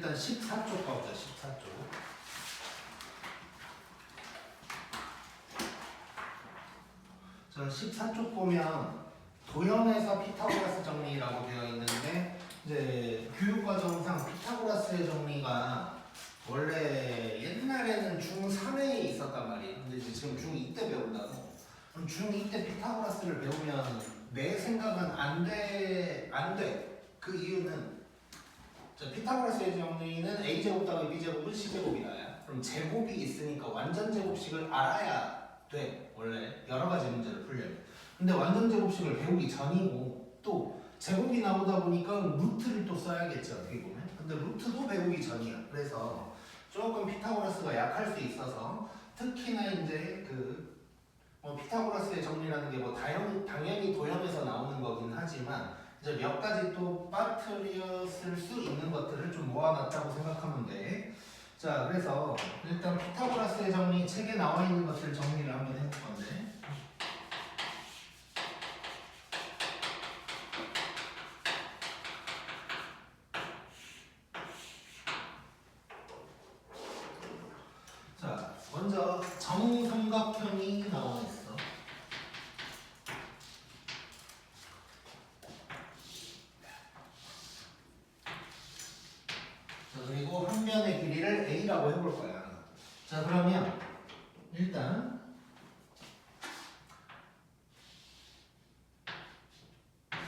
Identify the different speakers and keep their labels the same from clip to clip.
Speaker 1: 일단 14쪽 가보자. 14쪽. 자, 14쪽 보면 도형에서 피타고라스 정리라고 되어 있는데 이제 교육과정상 피타고라스의 정리가 원래 옛날에는 중3에 있었단 말이에요. 근데 이제 지금 중2 때 배운다고. 그럼 중2 때 피타고라스를 배우면 내 생각은 안 돼. 그 이유는 자, 피타고라스의 정리는 a제곱 더하기 b제곱은 c제곱이다. 그럼 제곱이 있으니까 완전 제곱식을 알아야 돼. 원래 여러 가지 문제를 풀려면. 근데 완전 제곱식을 배우기 전이고 또 제곱이 나오다 보니까 루트를 또 써야겠지 어떻게 보면. 근데 루트도 배우기 전이야. 그래서 조금 피타고라스가 약할 수 있어서 특히나 이제 피타고라스의 정리라는 게 뭐 당연히 도형에서 나오는 거긴 하지만 이제 몇 가지 또 빠뜨렸을 수 있는 것들을 좀 모아놨다고 생각하면 돼. 자, 그래서 일단 피타고라스의 정리 책에 나와 있는 것들 정리를 한번 해볼 건데. 자, 먼저 정삼각형이 나와 있어. 자, 그리고 한 변의 길이를 a라고 해볼 거야. 자, 그러면 일단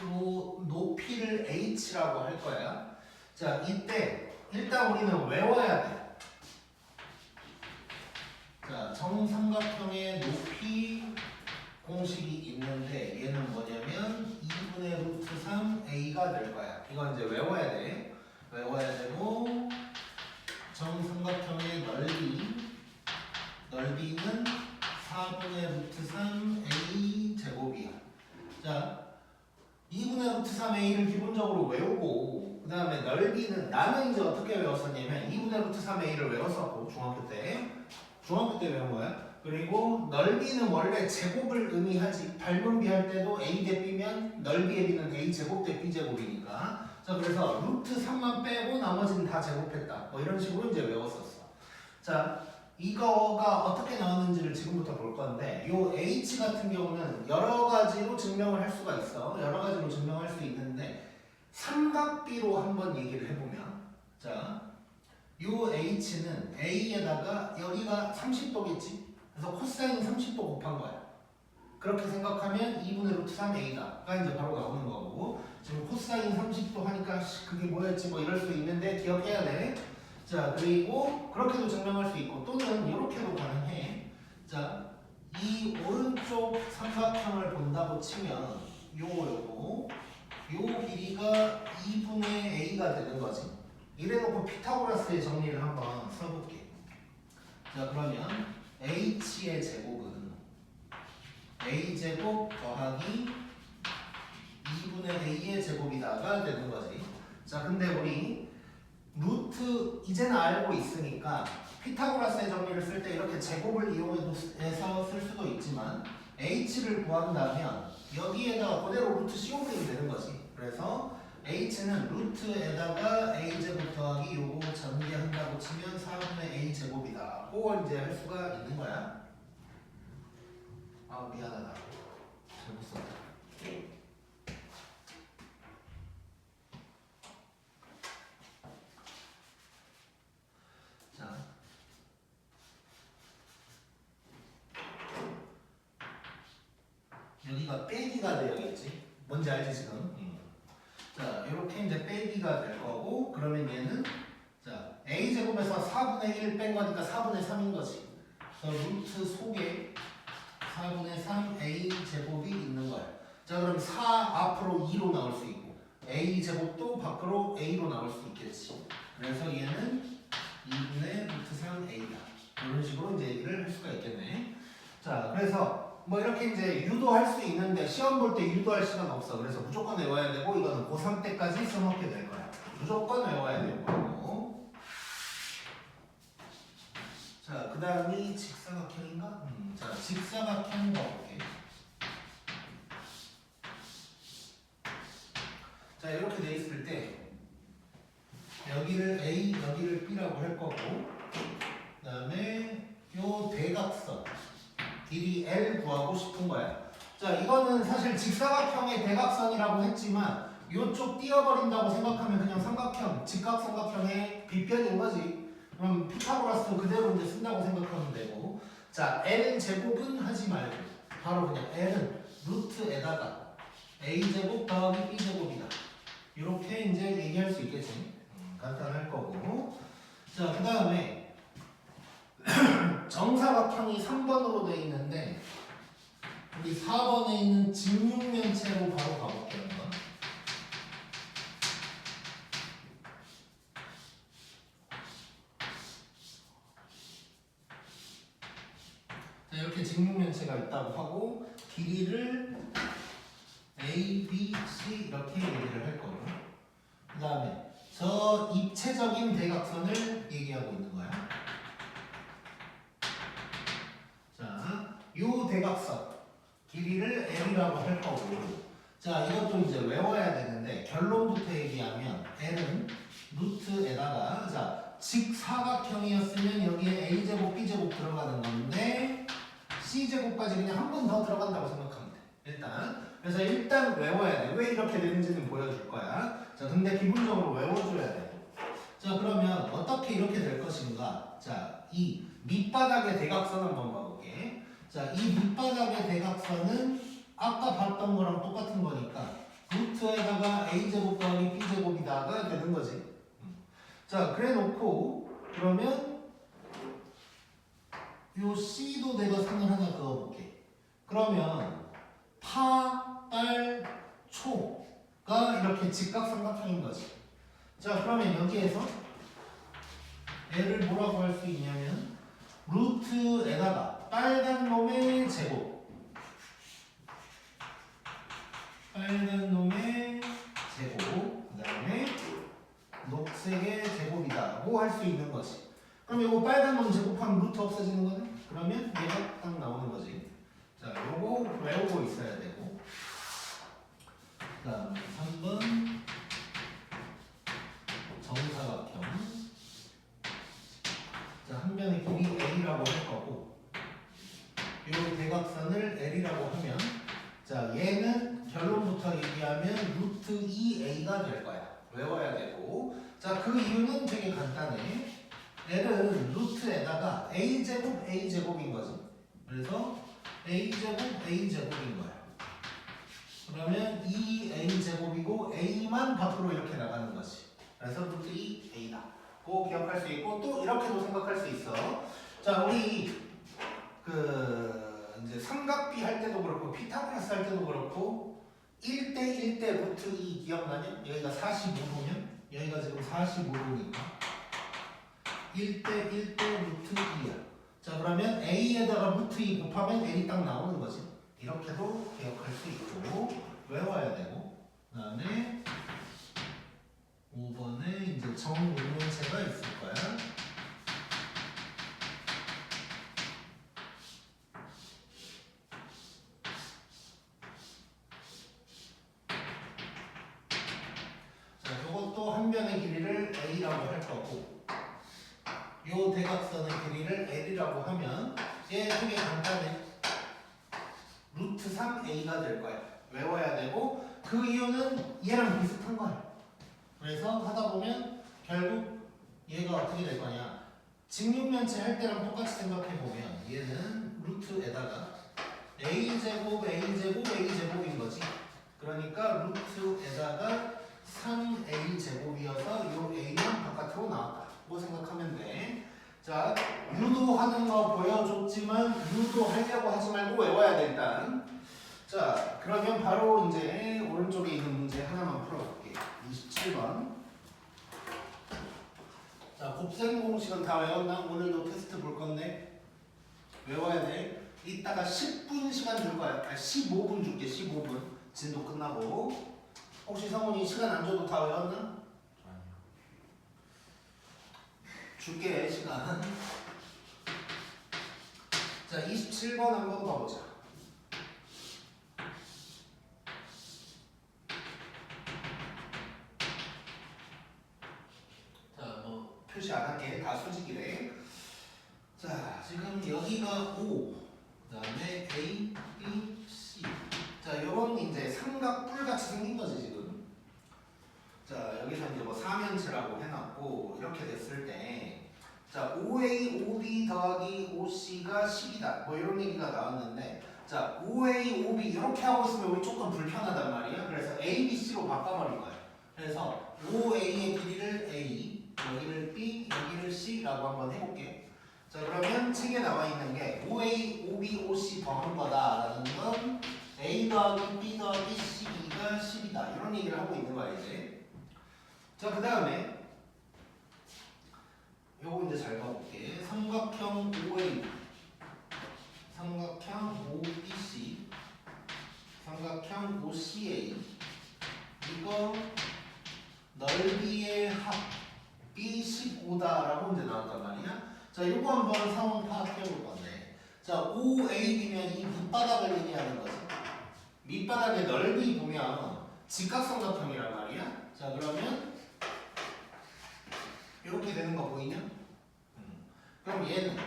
Speaker 1: 요 높이를 h라고 할 거야. 자, 이때 일단 우리는 외워야 돼. 자, 정삼각형의 높이 공식이 있는데 얘는 뭐냐면 2분의 루트 3a가 될 거야. 이건 이제 외워야 돼. 외워야 되고 정삼각형의 넓이는 4분의 루트 3a 제곱이야. 자, 2분의 루트 3a를 기본적으로 외우고 그 다음에 넓이는 나는 이제 어떻게 외웠었냐면 2분의 루트 3a를 외웠었고 중학교 때 외운 거야. 그리고 넓이는 원래 제곱을 의미하지. 발분비 할 때도 a 대 b면 넓이의 b는 a 제곱 대 b 제곱이니까. 자, 그래서 루트 3만 빼고 나머지는 다 제곱했다. 뭐 이런 식으로 이제 외웠었어. 자, 이거가 어떻게 나오는지를 지금부터 볼 건데 요 h 같은 경우는 여러 가지로 증명을 할 수가 있어. 여러 가지로 증명할 수 있는데 삼각비로 한번 얘기를 해보면 자, 요 h는 a에다가 여기가 30도겠지. 그래서 코사인 30도 곱한 거야. 그렇게 생각하면 2분의 루트 3a가 이제 바로 나오는 거고 지금 코사인 30도 하니까 그게 뭐였지 뭐 이럴 수 있는데 기억해야 돼. 자, 그리고 그렇게도 증명할 수 있고 또는 이렇게도 가능해. 자, 이 오른쪽 삼각형을 본다고 치면 요 길이가 2분의 a가 되는 거지. 이래놓고 피타고라스의 정리를 한번 써볼게. 자, 그러면 h의 제곱은 a제곱 더하기 2분의 a의 제곱이다가 되는 거지. 자, 근데 우리 루트 이제는 알고 있으니까 피타고라스의 정리를 쓸 때 이렇게 제곱을 이용해서 쓸 수도 있지만 h를 구한다면 여기에다가 그대로 루트 씌워버리면 되는 거지. 그래서 h는 루트에다가 a제곱 더하기 요거 전개한다고 치면 4분의 a제곱이다. 그걸 이제 할 수가 있는 거야. 아, 미안하다. 잘못 썼다. 자, 여기가 빼기가 되어 있지. 뭔지 알지 지금? 자, 이렇게 이제 빼기가 될 거고 그러면 얘는 자 a제곱에서 4분의 1 뺀 거니까 4분의 3인 거지. 그래서 루트 속에 4분의 3 a제곱이 있는 거야. 자, 그럼 4 앞으로 2로 나올 수 있고 a제곱도 밖으로 a로 나올 수 있겠지. 그래서 얘는 2분의 루트 3 a다. 이런 식으로 이제 얘기를 할 수가 있겠네. 자, 그래서 뭐 이렇게 이제 유도할 수 있는데 시험 볼 때 유도할 시간 없어. 그래서 무조건 외워야 되고 이거는 고3 때까지 써먹게 될 거야. 무조건 외워야 되고. 자, 그 다음이 직사각형인가? 자, 직사각형 가볼게. 자, 이렇게 돼 있을 때 여기를 A, B라고 할 거고, 그 다음에 요 대각선 길이 L 구하고 싶은 거야. 자, 이거는 사실 직사각형의 대각선이라고 했지만 요쪽 띄어버린다고 생각하면 그냥 삼각형, 직각삼각형의 빗변인 거지. 그럼 피타고라스도 그대로 이제 쓴다고 생각하면 되고, 자, L 제곱은 하지 말고 바로 그냥 L은 루트에다가 A 제곱 더하기 B 제곱이다. 이렇게 이제 얘기할 수 있겠지. 간단할 거고. 자, 그 다음에 정사각형이 3번으로 돼 있는데 우리 4번에 있는 직육면체로 바로 가볼게요. 한번. 자, 이렇게 직육면체가 있다고 하고 길이를 A, B, C 이렇게 얘기를 할 거고, 그 다음에 저 입체적인 대각선을 얘기하고 있는 거야. 자, 요 대각선 길이를 L이라고 할 거고, 자, 이것도 이제 외워야 되는데 결론부터 얘기하면 L은 루트에다가, 자, 직사각형이었으면 여기에 A제곱, B제곱 들어가는 건데 C제곱까지 그냥 한 번 더 들어간다고 생각하면 돼. 그래서 일단 외워야 돼. 왜 이렇게 되는지는 보여줄 거야. 자, 근데 기본적으로 외워줘야 돼. 자, 그러면 어떻게 이렇게 될 것인가? 자, 이 밑바닥의 대각선 한번 봐볼게. 자, 이 밑바닥의 대각선은 아까 봤던 거랑 똑같은 거니까 루트에다가 A제곱 더하기 B제곱이다가 되는 거지. 자, 그래 놓고 그러면 요 C도 내가 선을 하나 그어볼게. 그러면 파, 딸, 초가 이렇게 직각삼각형인 거지. 자, 그러면 여기에서 얘를 뭐라고 할 수 있냐면 루트에다가 빨간 놈의 제곱, 빨간 놈의 제곱, 그 다음에 녹색의 제곱이다고 할 수 있는 거지. 그럼 이거 빨간 놈 제곱하면 루트 없어지는 거네? 그러면 얘가 딱 나오는 거지. 자, 요거 외우고 있어야 되고, 그 다음 3번 정사각형. 자, 한 변의 길이 A라고 할 거고, 이 대각선을 L이라고 하면, 자, 얘는 결론부터 얘기하면 루트 2A가 될 거야. 외워야 되고, 자, 그 이유는 되게 간단해. L은 루트에다가 A제곱 A제곱인 거지. 그래서 A제곱 A제곱인 거야. 그러면 2A제곱이고 A만 밖으로 이렇게 나가는 거지. 그래서 루트 2A다. 고 기억할 수 있고, 또 이렇게도 생각할 수 있어. 자, 우리 이제 삼각비 할 때도 그렇고 피타고라스 할 때도 그렇고 1대 1대 루트 2 기억나냐? 여기가 45도면 여기가 지금 45도니까 1대 1대 루트 2야. 자, 그러면 A에다가 루트 2 곱하면 L이 딱 나오는 거지. 이렇게도 기억할 수 있고 외워야 되고, 그 다음에 5번에 이제 정육면체가 있을 거야. 자, 이것도 한 변의 길이를 A라고 할 거고, 요 대각선의 길이를 L이라고 하면 얘 되게 간단해. 루트 3A가 될 거야. 외워야 되고, 그 이유는 얘랑 비슷한 거야. 그래서 하다 보면 결국 얘가 어떻게 될 거냐, 직육면체 할 때랑 똑같이 생각해 보면 얘는 루트에다가 A제곱 A제곱 A제곱인 거지. 그러니까 루트에다가 3A제곱이어서 요 A는 바깥으로 나왔다고 생각하면 돼. 자, 유도하는 거 보여줬지만 유도하려고 하지 말고 외워야 돼 일단. 자, 그러면 바로 이제 오른쪽에 있는 문제 하나만 풀어볼게. 27번. 자, 곱셈 공식은 다 외웠나? 오늘도 테스트 볼 건데 외워야 돼. 이따가 10분 시간 줄 거야. 15분 줄게. 15분. 진도 끝나고. 혹시 성훈이 시간 안 줘도 다 외웠나? 아니요. 줄게 시간. 자, 27번 한번 봐보자. 자, 뭐 표시 안 할게. 여기가 O, 그다음에 A, B, C. 자, 요런 이제 삼각뿔 같이 생긴 거지 지금. 자, 여기서 이제 뭐 사면체라고 해놨고 이렇게 됐을 때, 자, OA, OB 더하기 OC가 10이다. 뭐 이런 얘기가 나왔는데, 자, OA, OB 이렇게 하고 있으면 우리 조금 불편하단 말이야. 그래서 A, B, C로 바꿔버릴 거야. 그래서 OA의 길이를 A, 여기를 B, 여기를 C라고 한번 해볼게. 자, 그러면 책에 나와 있는 게 OA, OB, OC 더한 거다라는 건 A 더하기 B 더하기 C가 10이다. 이런 얘기를 하고 있는 거야 이제. 자, 그 다음에 요거 이제 잘 봐볼게. 삼각형 OA, 삼각형 OBC, 삼각형 OCA. 이거 넓이의 합이 15다라고 이제 나왔단 말이야. 자, 요거 한번 상황 파악해 볼 건데, 자, OAB면 이 밑바닥을 얘기하는 거지. 밑바닥의 넓이 보면 직각삼각형이란 말이야. 자, 그러면 이렇게 되는 거 보이냐? 그럼 얘는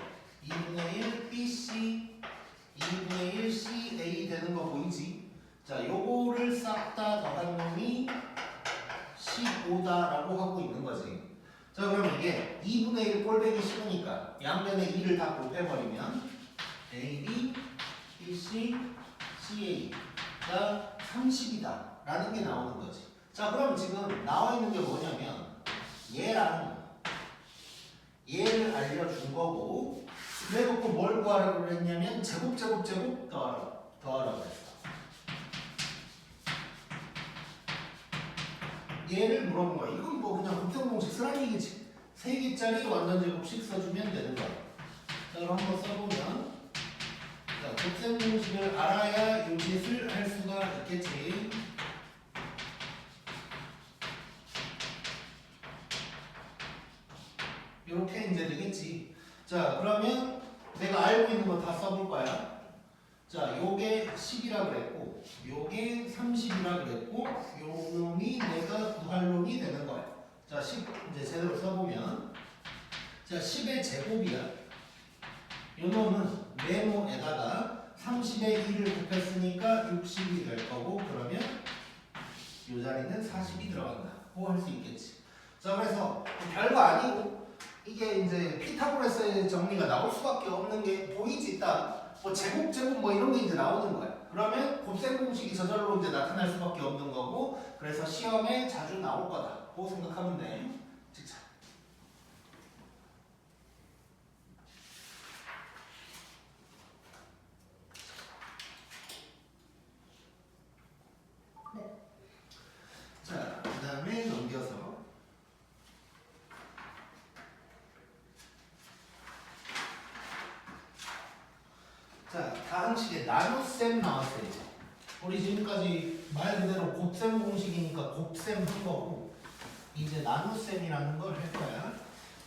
Speaker 1: 2분의 1 BC, 2분의 1 CA 되는 거 보이지? 자, 요거를 싹 다 더한 놈이 15다라고 하고 있는 거지. 자, 그럼 이게 2분의 1 꼴배기 싫으니까 양변에 2를 다 곱해버리면 AB, BC, CA가 30이다 라는 게 나오는 거지. 자, 그럼 지금 나와 있는 게 뭐냐면 얘랑 얘를 알려준 거고, 그래놓고 뭘 구하라고 그랬냐면 제곱 더하라고 했어. 얘를 물어본 거야. 이건 뭐 그냥 곱셈공식 쓰라는 얘기지. 3개짜리 완전제곱식 써주면 되는 거야. 자, 그럼 한번 써보면, 자, 곱셈공식을 알아야 이 짓을 할 수가 있겠지. 이렇게 이제 되겠지. 자, 그러면 내가 알고 있는 거 다 써볼 거야. 자, 요게 10이라 그랬고, 요게 30이라 그랬고, 요 놈이 내가 구할 놈이 되는 거야. 자, 10 이제 제대로 써보면, 자, 10의 제곱이야. 요 놈은 네모에다가 30의 2를 곱했으니까 60이 될 거고, 그러면 요 자리는 40이 들어간다. 고 할 수 있겠지. 자, 그래서 별거 아니고, 이게 이제 피타고라스의 정리가 나올 수밖에 없는 게 보이지. 딱 뭐 제곱 뭐 이런 게 이제 나오는 거야. 그러면 곱셈 공식이 저절로 이제 나타날 수밖에 없는 거고, 그래서 시험에 자주 나올 거다고 생각하면 돼. 직접.
Speaker 2: 네.
Speaker 1: 자, 그다음에 넘겨서. 자, 다음 시에 나눗셈 나왔어요. 이제. 우리 지금까지 말 그대로 곱셈 공식이니까 곱셈 한 거고, 이제 나눗셈이라는 걸 할 거야.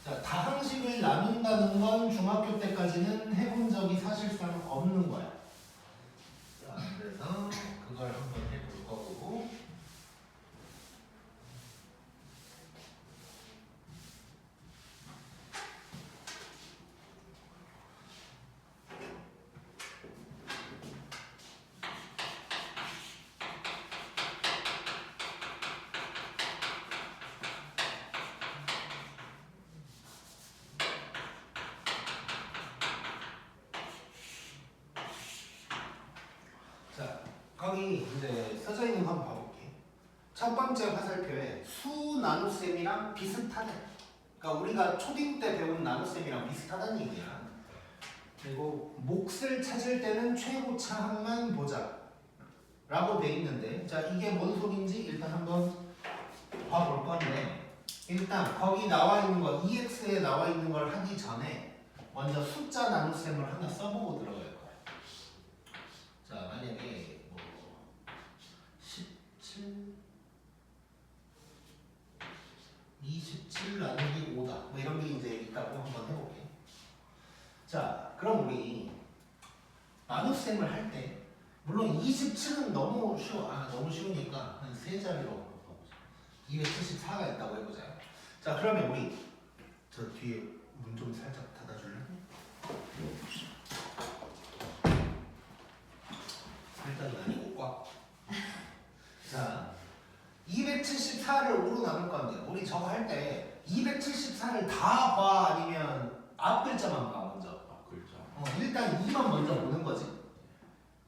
Speaker 1: 자, 다항식을 나눈다는 건 중학교 때까지는 해본 적이 사실상 없는 거야. 자, 그래서 그걸 한번 해볼 거고. 자, 거기 이제 써져 있는 거 한번 봐볼게. 첫 번째 화살표에 수 나눗셈이랑 비슷하대. 그러니까 우리가 초딩 때 배운 나눗셈이랑 비슷하다는 얘기야. 그리고 몫을 찾을 때는 최고차항만 보자 라고 돼 있는데, 자, 이게 뭔 소린지 일단 한번 봐볼 건데, 일단 거기 나와 있는 거, EX에 나와 있는 걸 하기 전에 먼저 숫자 나눗셈을 하나 써보고 들어갈 거야. 자, 만약에 뭐 17, 27 나누기 5다. 뭐 이런 게 이제 있다고 한번 해볼게. 자, 그럼 우리 나눗셈을 할 때, 물론 27은 너무 쉬워. 너무 쉬우니까 한 세 자리로 바꿔보자. 274가 있다고 해보자. 자, 그러면 우리 저 뒤에 문 좀 살짝 닫아줄래? 274를 5로 나눌 건데 우리 저거 할 때 274를 다 봐 아니면 앞 글자만 봐 먼저?
Speaker 2: 앞 글자.
Speaker 1: 일단 2만 먼저 보는 거지.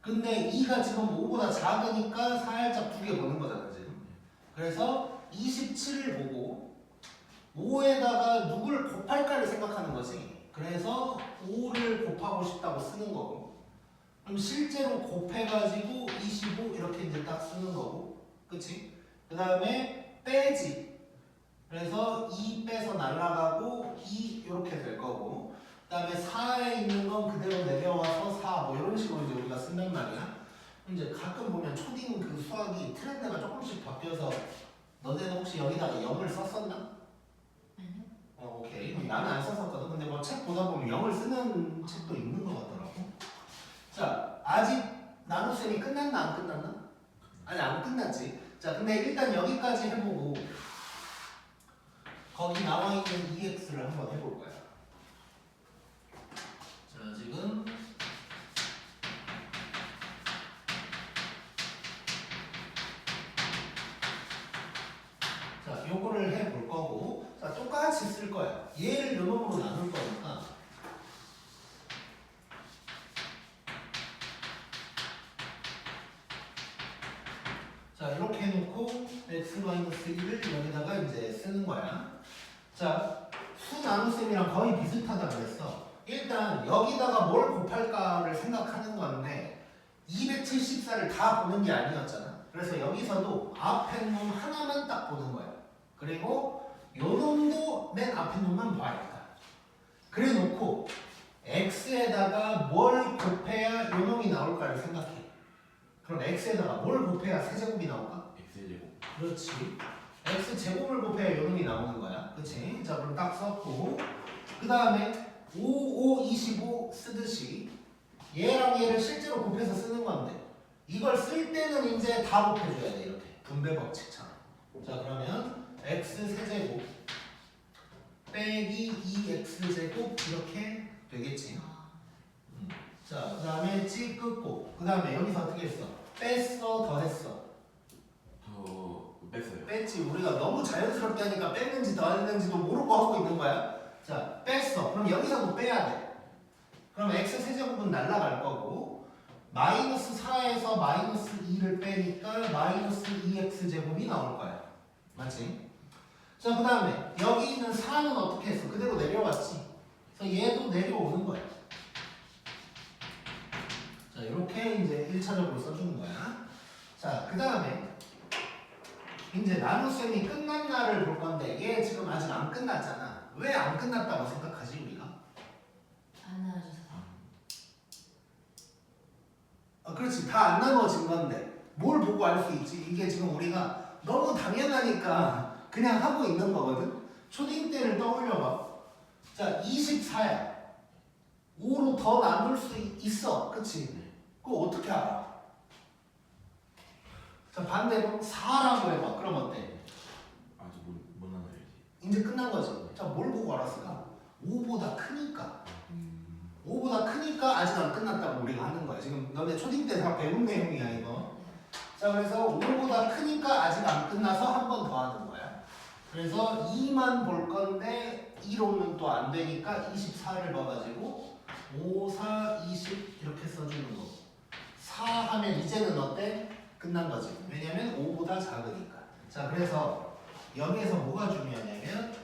Speaker 1: 근데 2가 지금 5보다 작으니까 살짝 두 개 보는 거잖아 지금. 그래서 27을 보고 5에다가 누굴 곱할까를 생각하는 거지. 그래서 5를 곱하고 싶다고 쓰는 거고, 그럼 실제로 곱해가지고 25 이렇게 이제 딱 쓰는 거고, 그치? 그 다음에 빼지. 그래서 2 빼서 날라가고 2 이렇게 될 거고, 그 다음에 4에 있는 건 그대로 내려와서 4 뭐 이런 식으로 이제 우리가 쓴단 말이야. 이제 가끔 보면 초딩 그 수학이 트렌드가 조금씩 바뀌어서 너네는 혹시 여기다가 0을 썼었나? 오케이. 나는 안 썼었거든. 근데 뭐 책 보다 보면 0을 쓰는 책도 있는 것 같더라고. 자, 아직 나눗셈이 끝났나 안 끝났나? 아니 안 끝났지. 자, 근데 일단 여기까지 해보고 거기 나와 있는 EX를 한번 해볼 거야. 자, 지금 자, 요거를 해볼 거고, 자, 똑같이 쓸 거야. 얘를 요 놈으로 나눌 거니까. 자, 이렇게 해놓고 x-1을 여기다가 이제 쓰는 거야. 자, 수 나눗셈이랑 거의 비슷하다 그랬어. 일단 여기다가 뭘 곱할까를 생각하는 건데 274를 다 보는 게 아니었잖아. 그래서 여기서도 앞에 놈 하나만 딱 보는 거야. 그리고 요 놈도 맨 앞에 놈만 봐야겠다. 그래 놓고 x에다가 뭘 곱해야 요 놈이 나올까를 생각해. 그럼 x에다가 뭘 곱해야 세제곱이 나올까?
Speaker 2: x제곱.
Speaker 1: 그렇지. x제곱을 곱해야 요 놈이 나오는 거야. 그치? 자, 그럼 딱 썼고, 그 다음에 5, 5, 25 쓰듯이 얘랑 얘를 실제로 곱해서 쓰는 건데 이걸 쓸 때는 이제 다 곱해줘야 돼. 이렇게 분배 법칙처럼. 자, 그러면 x 세제곱 빼기 2x제곱 이렇게 되겠지. 자, 그 다음에 찌끄고, 그 다음에 여기서 어떻게 했어? 뺐어, 더했어?
Speaker 2: 더 뺐어요.
Speaker 1: 뺐지. 우리가 너무 자연스럽게 하니까 뺐는지 더했는지도 모르고 하고 있는 거야. 자, 뺐어. 그럼 여기서도 빼야 돼. 그럼 x 세제곱은 날라갈 거고, 마이너스 4에서 마이너스 2를 빼니까 마이너스 2x제곱이 나올 거야. 맞지? 자, 그 다음에 여기 있는 4는 어떻게 했어? 그대로 내려왔지. 그래서 얘도 내려오는 거야. 자, 이렇게 이제 1차적으로 써주는 거야. 자, 그 다음에 이제 나눗셈이 끝났나를 볼 건데 얘 지금 아직 안 끝났잖아. 왜 안 끝났다고 생각하지 우리가?
Speaker 3: 안 나눠줘서.
Speaker 1: 그렇지. 다 안 나눠진 건데 뭘 보고 알 수 있지? 이게 지금 우리가 너무 당연하니까 그냥 하고 있는 거거든. 초딩 때를 떠올려봐. 자, 24야. 5로 더 나눌 수 있어. 그치? 그거 어떻게 알아? 자, 반대로 4라고 해봐. 그럼 어때?
Speaker 2: 아직 못 나눠야지.
Speaker 1: 이제 끝난 거지. 자, 뭘 보고 알았을까? 5보다 크니까. 5보다 크니까 아직 안 끝났다고 우리가 하는 거야. 지금 너네 초딩 때 다 배운 내용이야 이거. 자, 그래서 5보다 크니까 아직 안 끝나서 한 번 더 하는 거야. 그래서 2만 볼 건데 2로는 또 안 되니까 24를 봐가지고 5, 4, 20 이렇게 써주는 거고. 4 하면 이제는 어때? 끝난 거지. 왜냐면 5보다 작으니까. 자, 그래서 여기에서 뭐가 중요하냐면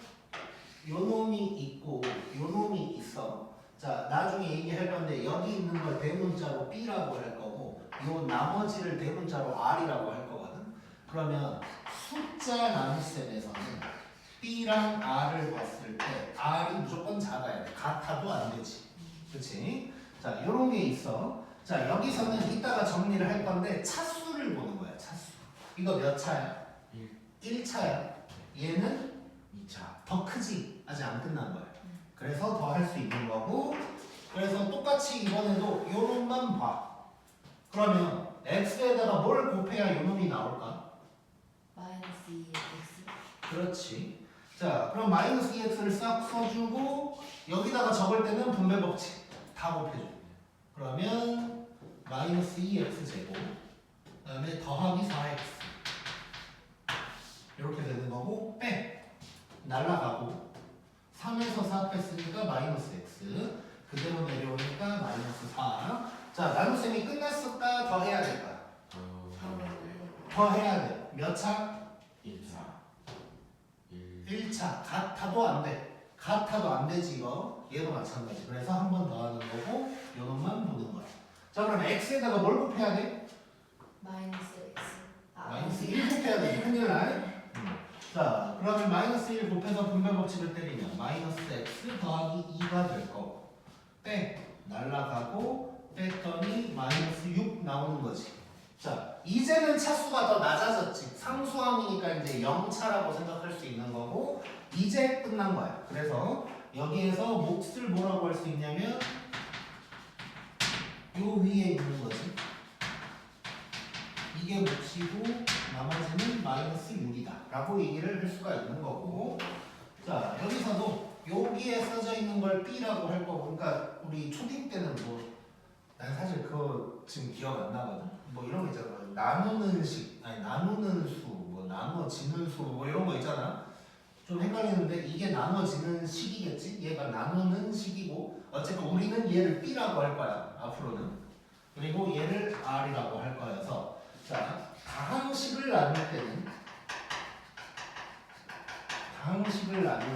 Speaker 1: 요 놈이 있고 요 놈이 있어. 자, 나중에 얘기할 건데 여기 있는 걸 대문자로 B라고 할 거고 요 나머지를 대문자로 R이라고 할 거거든. 그러면 숫자 나눗셈에서는 B랑 R을 봤을 때 R이 무조건 작아야 돼. 같아도 안 되지. 그치? 자, 요런 게 있어. 자, 여기서는 이따가 정리를 할 건데 차수를 보는 거야. 차수. 이거 몇 차야? 1차야. 얘는
Speaker 2: 2차.
Speaker 1: 더 크지? 아직 안 끝난 거야. 그래서 더 할 수 있는 거고, 그래서 똑같이 이번에도 요 놈만 봐. 그러면 x에다가 뭘 곱해야 요 놈이 나올까?
Speaker 3: 마이너스 2x.
Speaker 1: 그렇지. 자, 그럼 마이너스 2x를 싹 써주고 여기다가 적을 때는 분배 법칙 다 곱해줘. 그러면 마이너스 2x 제곱, 그 다음에 더하기 4x. 이렇게 되는 거고 빼 날라가고 3에서 4 뺐으니까 마이너스 x 그대로 내려오니까 마이너스 4. 자 나눗셈이 끝났을까 더 해야 될까? 더 해야 돼. 몇 차?
Speaker 2: 1차
Speaker 1: 1차 같아도 안 돼. 같아도 안 되지 이거. 얘도 마찬가지. 그래서 한 번 더 하는 거고 요놈만 보는 거야. 자 그럼 x에다가 뭘 곱해야 돼?
Speaker 3: 마이너스 x.
Speaker 1: 마이너스 1 곱해야 돼. 큰일 나. 자 그러면 마이너스 1 곱해서 분배 법칙을 때리면 마이너스 x 더하기 2가 될 거고 빼 날라가고 뺐더니 마이너스 6 나오는 거지. 자 이제는 차수가 더 낮아졌지. 상수항이니까 이제 0차라고 생각할 수 있는 거고 이제 끝난 거야. 그래서 여기에서 몫을 뭐라고 할 수 있냐면 요 위에 있는 거지. 이게 몫이고 나머지는 마이너스 6이다 라고 얘기를 할 수가 있는 거고. 자 여기서도 여기에 써져 있는 걸 B라고 할 거고. 그러니까 우리 초딩 때는 난 사실 그거 지금 기억 안 나거든. 이런 거 있잖아. 나누는 식, 아니 나누는 수, 나눠지는 수 이런 거 있잖아. 좀 헷갈리는데 이게 나눠지는 식이겠지? 얘가 나누는 식이고 어쨌든 우리는 얘를 B라고 할 거야 앞으로는. 그리고 얘를 R이라고 할 거여서 자 다항식을 나눌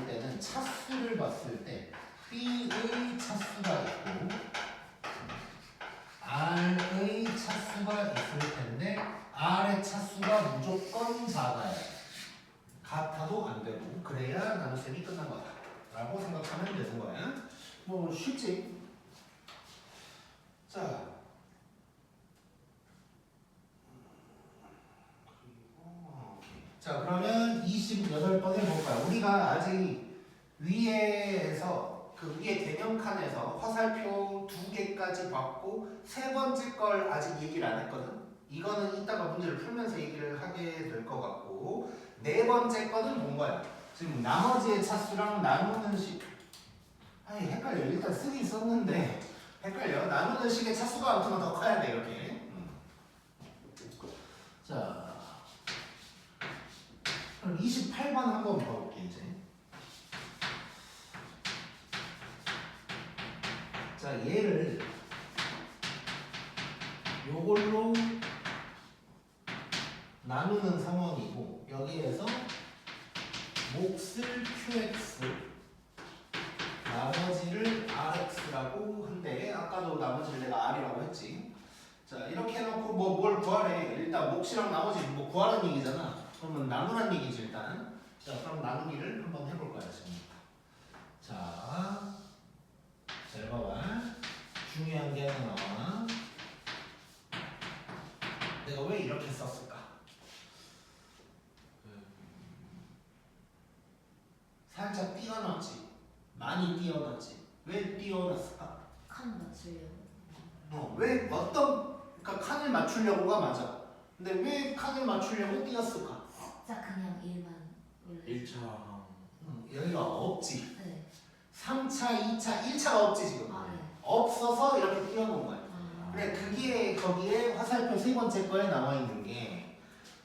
Speaker 1: 때는 차수를 봤을 때 B의 차수가 있고 R의 차수가 있을 텐데 R의 차수가 무조건 작아야 돼. 같아도 안 되고 그래야 나눗셈이 끝난 거다 라고 생각하면 되는 거야. 쉽지? 자 그러면 28번을 볼까요? 우리가 아직 위에서 그 위에 개념 칸에서 화살표 2개까지 봤고 세 번째 걸 아직 얘기를 안 했거든. 이거는 이따가 문제를 풀면서 얘기를 하게 될 것 같고 네 번째 거는 본 거야. 지금 나머지의 차수랑 나누는 식. 아니 헷갈려. 일단 쓰긴 썼는데 헷갈려. 나누는 식의 차수가 아무튼 더 커야 돼 이렇게. 자 그럼 28번 한번 봐볼게 이제. 자 얘를 요걸로 나누는 상황이고 여기에서 몫을 QX 나머지를 RX라고 한데 아까도 나머지를 내가 R이라고 했지. 자 이렇게 해놓고 뭘 구하래. 일단 몫이랑 나머지 구하라는 얘기잖아. 그러면 나누란 얘기지 일단. 자 그럼 나누기를 한번 해볼 거야 지금부터. 자 잘 봐봐. 중요한 게 하나 나와. 내가 왜 이렇게 썼을까? 살짝 띄어넣지. 많이 띄어넣지. 왜 띄어넣었을까?
Speaker 3: 칸 맞추려고.
Speaker 1: 왜 그러니까 칸을 맞추려고가 맞아. 근데 왜 칸을 맞추려고 띄었을까?
Speaker 3: 자 그냥 1만 원래.
Speaker 2: 1차
Speaker 1: 여기가 없지.
Speaker 3: 네.
Speaker 1: 3차, 2차, 1차가 없지 지금.
Speaker 3: 아 네.
Speaker 1: 없어서 이렇게 띄워놓은 거야.
Speaker 3: 아.
Speaker 1: 그래 그게 거기에 화살표 세 번째 거에 나와 있는 게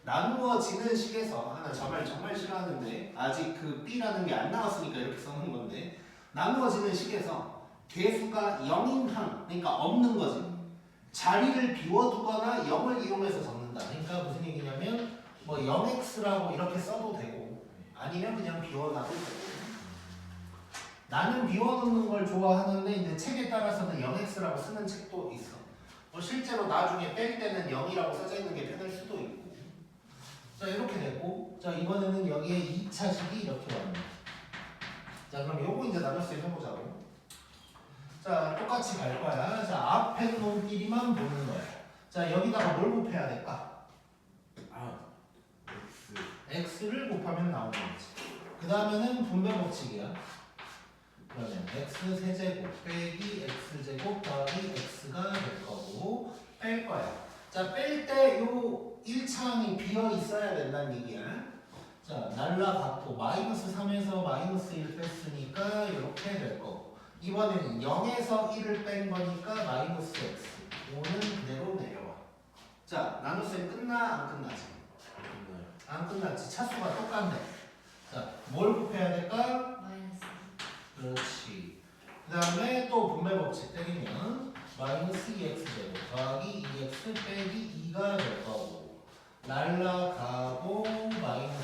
Speaker 1: 나누어지는 식에서 하나 정말 싫어하는데 아직 그 B라는 게 안 나왔으니까 이렇게 써놓은 건데 나누어지는 식에서 개수가 0인 항 그러니까 없는 거지. 자리를 비워두거나 0을 이용해서 적는다. 그러니까 무슨 얘기냐면 0x라고 이렇게 써도 되고 아니면 그냥 비워놔도 되고. 나는 비워놓는 걸 좋아하는데 이제 책에 따라서는 0x라고 쓰는 책도 있어. 실제로 나중에 뺄 때는 0이라고 써져 있는 게 편할 수도 있고. 자 이렇게 됐고 자 이번에는 여기에 2차식이 이렇게 왔네. 자 그럼 요거 이제 나눗셈 해보자고. 자 똑같이 갈 거야. 자 앞에 놈끼리만 보는 거야. 자 여기다가 뭘 곱해야 될까? x를 곱하면 나오는 거지. 그 다음에는 분배 법칙이야. 그러면 x 세제곱 빼기 x제곱 더하기 x가 될 거고 뺄 거야. 자 뺄 때 요 1차항이 비어 있어야 된다는 얘기야. 자 날라갔고 마이너스 3에서 마이너스 1 뺐으니까 이렇게 될 거고 이번에는 0에서 1을 뺀 거니까 마이너스 x 5는 그대로 내려와. 자 나눗셈 끝나 안 끝나지? 안 끝났지. 차수가 똑같네. 자, 뭘 곱해야 될까?
Speaker 3: 마이너스
Speaker 1: 그렇지. 그 다음에 또 분배 법칙 때리면 마이너스 2x제곱 더하기 2x 빼기 2가 될 거고 날라가고 마이너스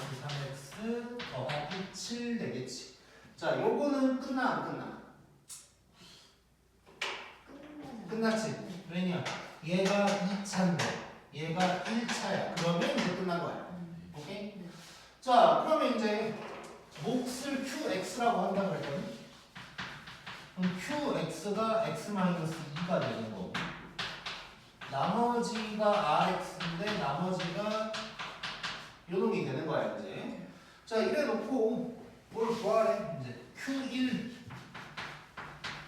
Speaker 1: 3x 더하기 7 되겠지. 자, 요거는 끝나 안 끝나? 끝났지? 왜냐? 얘가 2차인데 얘가 1차야. 그러면 이제 끝난 거야. 오케이?
Speaker 3: 네.
Speaker 1: 자, 그러면 이제 몫을 qx라고 한다고 했거든? 그럼 qx가 x-2가 되는 거고 나머지가 rx인데 나머지가 요놈이 되는 거야 이제. 자, 이래 놓고 뭘 구하래? 이제 q1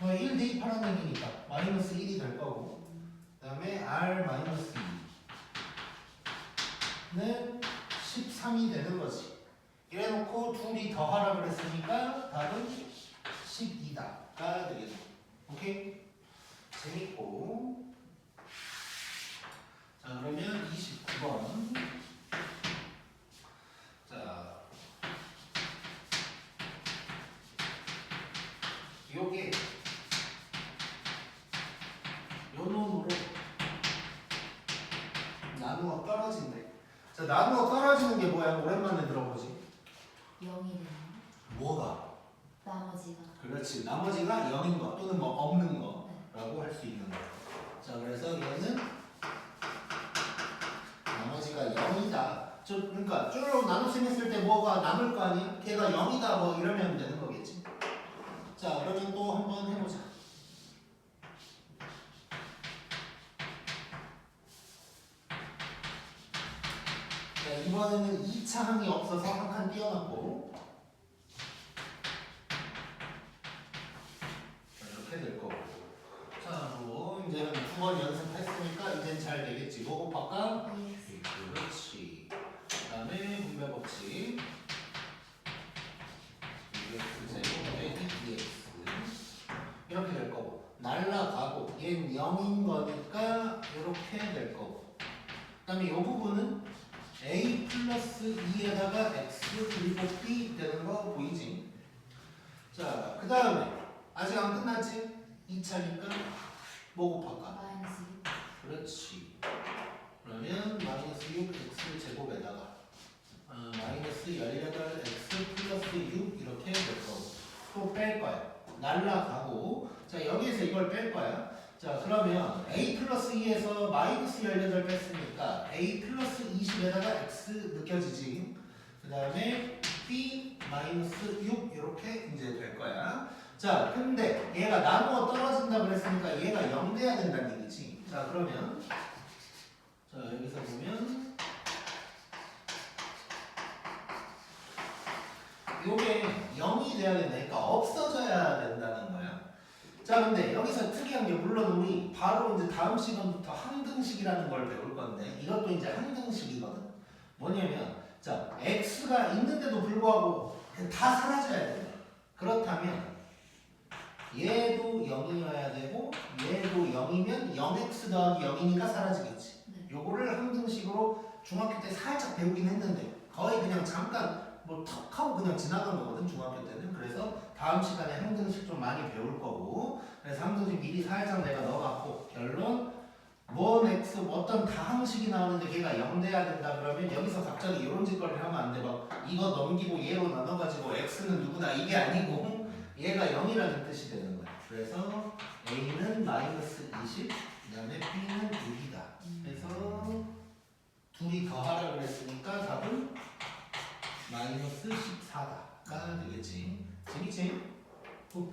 Speaker 1: 1 대입하라는 얘기니까 마이너스 1이 될 거고 그 다음에 r-2는 13이 되는 거지. 이래 놓고 둘이 더하라 그랬으니까 답은 12다가 되겠죠. 오케이? 재밌고. 자, 그러면 29번. 자, 요게 요 놈으로 나누어 떨어진대. 자, 나누어 떨어지는 게 뭐야? 오랜만에 들어보지.
Speaker 3: 0이 되는
Speaker 1: 뭐가?
Speaker 3: 나머지가
Speaker 1: 그렇지. 나머지가 0인 거 또는 뭐 없는
Speaker 3: 네.
Speaker 1: 거라고 할 수 있는 거. 자, 그래서 얘는 나머지가 0이다. 그러니까 쭉 나눗셈 했을 때 뭐가 남을 거 아니야? 걔가 0이다 뭐 이러면 되는 거겠지. 자, 그러면 또 한번 해보자. 자, 이번에는 2차 항이 없어서 한 칸 띄워놨고 자, 이렇게 될 거고. 자, 뭐 이제는 2번 연습했으니까 이젠 잘 되겠지. 뭐 곱할까?
Speaker 3: EX
Speaker 1: 그렇지. 그 다음에 분배 법칙. x제곱에 2x 이렇게 될 거고 날라가고 얘는 0인 거니까 이렇게 될 거고 그 다음에 이 부분은 a 플러스 2에다가 x 그리고 b 되는 거 보이지? 자, 그 다음에 아직 안 끝났지? 2차니까 뭐 곱할까?
Speaker 3: 마이너스 6
Speaker 1: 그렇지. 그러면 마이너스 6x 제곱에다가 마이너스 18x 플러스 6 이렇게 될 거고 또 뺄 거야. 날라가고 자, 여기에서 이걸 뺄 거야. 자, 그러면 a 플러스 2에서 마이너스 18 뺐으니까 a 플러스 20에다가 x 느껴지지. 그 다음에 b 마이너스 6 이렇게 이제 될 거야. 자, 근데 얘가 나누어 떨어진다 그랬으니까 얘가 0 돼야 된다는 얘기지. 자, 그러면 자, 여기서 보면 요게 0이 돼야 된다. 그러니까 없어져야 된다는 거야. 자, 근데 여기서 특이한 게 물론 우리 바로 이제 다음 시간부터 항등식이라는 걸 배울 건데 이것도 이제 항등식이거든. 뭐냐면 자, x가 있는데도 불구하고 다 사라져야 된다. 그렇다면 얘도 0이어야 되고 얘도 0이면 0x 더하기 0이니까 사라지겠지.
Speaker 3: 네.
Speaker 1: 요거를 항등식으로 중학교 때 살짝 배우긴 했는데 거의 그냥 잠깐 뭐 턱 하고 그냥 지나간 거거든 중학교 때는. 그래서 다음 시간에 항등식 좀 많이 배울 거고 그래서 항등식 미리 살짝 내가 넣어갖고 결론 원 x 어떤 다항식이 나오는데 걔가 0 돼야 된다 그러면 여기서 갑자기 이런 짓거리를 하면 안 돼. 막 이거 넘기고 얘로 나눠가지고 x는 누구다 이게 아니고 얘가 0이라는 뜻이 되는 거야. 그래서 a는 마이너스 20 그 다음에 b는 6이다. 그래서 둘이 더하라 그랬으니까 답은 마이너스 14가 되겠지. 재밌지?
Speaker 3: 네.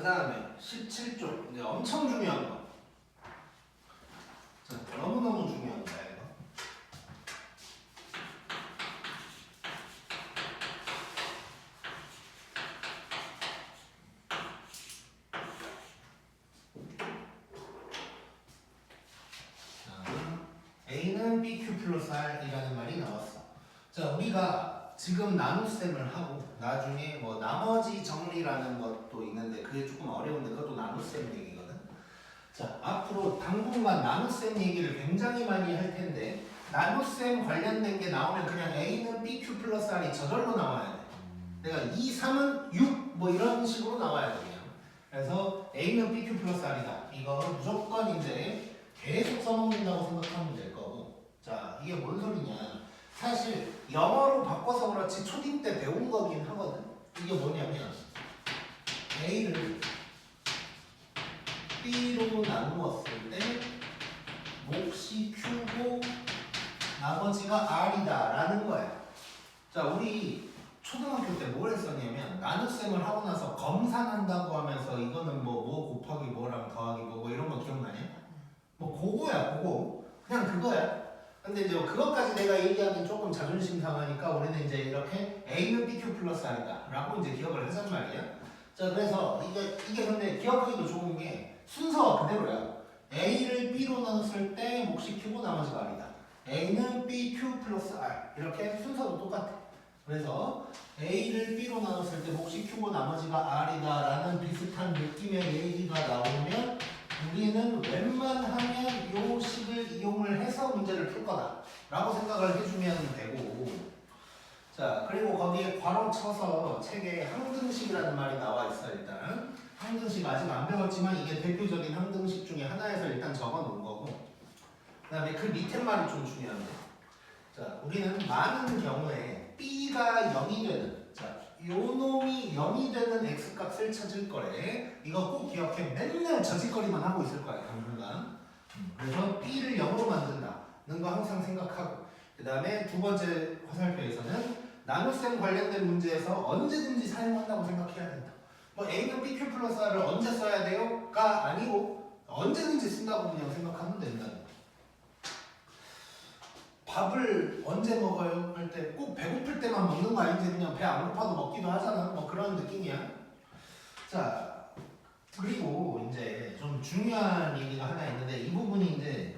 Speaker 1: 다음에 17쪽 이제 엄청 중요한 거. 자, 너무너무 중요한 거야 이거. A는 BQ 플러스 R이라는 말이 나왔어. 자, 우리가 지금 나눗셈을 하고 나중에 뭐 나머지 정리라는 것도 있는데 그게 조금 어려운데 그것도 나눗셈 얘기거든. 자, 앞으로 당분간 나눗셈 얘기를 굉장히 많이 할 텐데 나눗셈 관련된 게 나오면 그냥 A는 BQ 플러스 R이 저절로 나와야 돼. 내가 2, 3은 6 뭐 이런 식으로 나와야 돼 그냥. 그래서 A는 BQ 플러스 R이다. 이거 무조건 이제 계속 써먹는다고 생각하면 될 거고. 자, 이게 뭔 소리냐. 사실 영어로 바꿔서 그렇지 초딩 때 배운 거긴 하거든. 이게 뭐냐면 A를 B로 나누었을 때 몫이 Q고 나머지가 R이다 라는 거야. 자, 우리 초등학교 때 뭘 했었냐면 나눗셈을 하고 나서 검산한다고 하면서 이거는 뭐 곱하기 뭐랑 더하기 뭐 이런 거 기억나냐? 뭐 그거야 그거. 그냥 그거야. 근데 이제 그것까지 내가 얘기하기 조금 자존심 상하니까 우리는 이제 이렇게 A는 BQ 플러스 R이다 라고 이제 기억을 하잔 말이야. 자, 그래서 이게 근데 기억하기도 좋은 게 순서가 그대로야. A를 B로 나눴을 때 몫이 Q고 나머지가 R이다. A는 BQ 플러스 R 이렇게 순서도 똑같아. 그래서 A를 B로 나눴을 때 몫이 Q고 나머지가 R이다 라는 비슷한 느낌의 얘기가 나오면 우리는 웬만하면 요 식을 이용을 해서 문제를 풀 거다 라고 생각을 해주면 되고. 자, 그리고 거기에 괄호 쳐서 책에 항등식이라는 말이 나와 있어. 일단 항등식 아직 안 배웠지만 이게 대표적인 항등식 중에 하나에서 일단 적어 놓은 거고, 그 다음에 그 밑에 말이 좀 중요한데, 자, 우리는 많은 경우에 B가 0이 되는, 자, 요 놈이 0이 되는 X값을 찾을 거래. 이거 꼭 기억해. 맨날 저 짓거리만 하고 있을 거야 당분간. 그래서 B를 0으로 만든다는 거 항상 생각하고, 그 다음에 두 번째 화살표에서는 나눗셈 관련된 문제에서 언제든지 사용한다고 생각해야 된다. 뭐 A는 BQ 플러스 R을 언제 써야 돼요? 가 아니고 언제든지 쓴다고 그냥 생각하면 된다는 거야. 밥을 언제 먹어요? 할 때 꼭 배고플 때만 먹는 거 아닌지 그냥 배 안 고파도 먹기도 하잖아. 뭐 그런 느낌이야. 자, 그리고 이제 좀 중요한 얘기가 하나 있는데 이 부분이 이제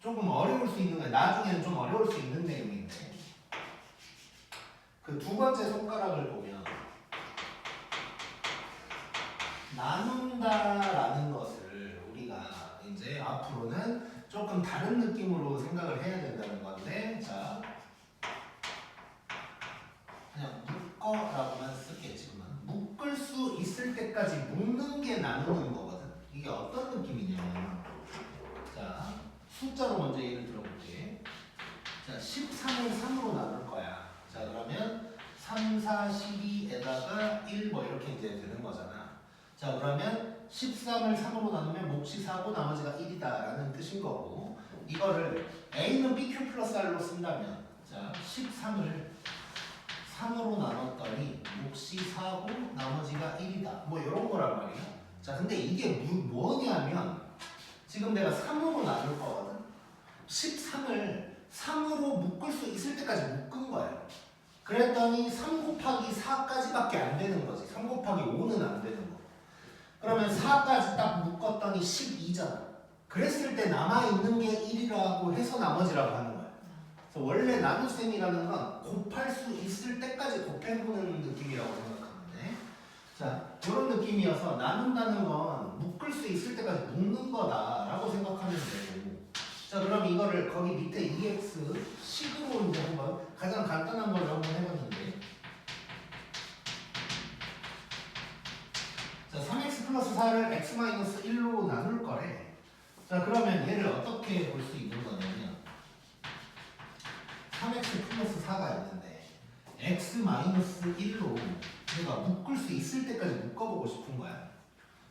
Speaker 1: 조금 어려울 수 있는 거야. 나중에는 좀 어려울 수 있는 내용인데 그 두 번째 손가락을 보면 나눈다라는 것을 우리가 이제 앞으로는 조금 다른 느낌으로 생각을 해야 된다는 건데, 자, 그냥 묶어라고만 쓸게지만 묶을 수 있을 때까지 묶는 게 나누는 거거든. 이게 어떤 느낌이냐면, 자, 숫자로 먼저 예를 들어볼게. 자, 13을 3으로 나눌 거야. 자, 그러면 3, 4, 12에다가 1 뭐 이렇게 이제 되는 거잖아. 자, 그러면 13을 3으로 나누면 몫이 4고 나머지가 1이다 라는 뜻인 거고, 이거를 A는 BQ 플러스 R로 쓴다면, 자, 13을 3으로 나눴더니 몫이 4고 나머지가 1이다 뭐 이런 거란 말이야. 자, 근데 이게 뭐냐면 지금 내가 3으로 나눌 거거든. 13을 3으로 묶을 수 있을 때까지 묶은 거야. 그랬더니 3 곱하기 4까지밖에 안 되는 거지. 3 곱하기 5는 안 되는 거. 그러면 4까지 딱 묶었더니 12잖아. 그랬을 때 남아있는 게 1이라고 해서 나머지라고 하는 거야. 그래서 원래 나눗셈이라는 건 곱할 수 있을 때까지 곱해보는 느낌이라고 생각하는데, 자, 이런 느낌이어서 나눈다는 건 묶을 수 있을 때까지 묶는 거다라고 생각하면 되고, 자, 그럼 이거를 거기 밑에 EX 식으로 이제 한번 가장 간단한 걸로 한번 해봤는데, 자, 3x 플러스 4를 x 마이너스 1로 나눌 거래. 자, 그러면 얘를 어떻게 볼 수 있는 거냐면 3x 플러스 4가 있는데 x 마이너스 1로 내가 묶을 수 있을 때까지 묶어보고 싶은 거야.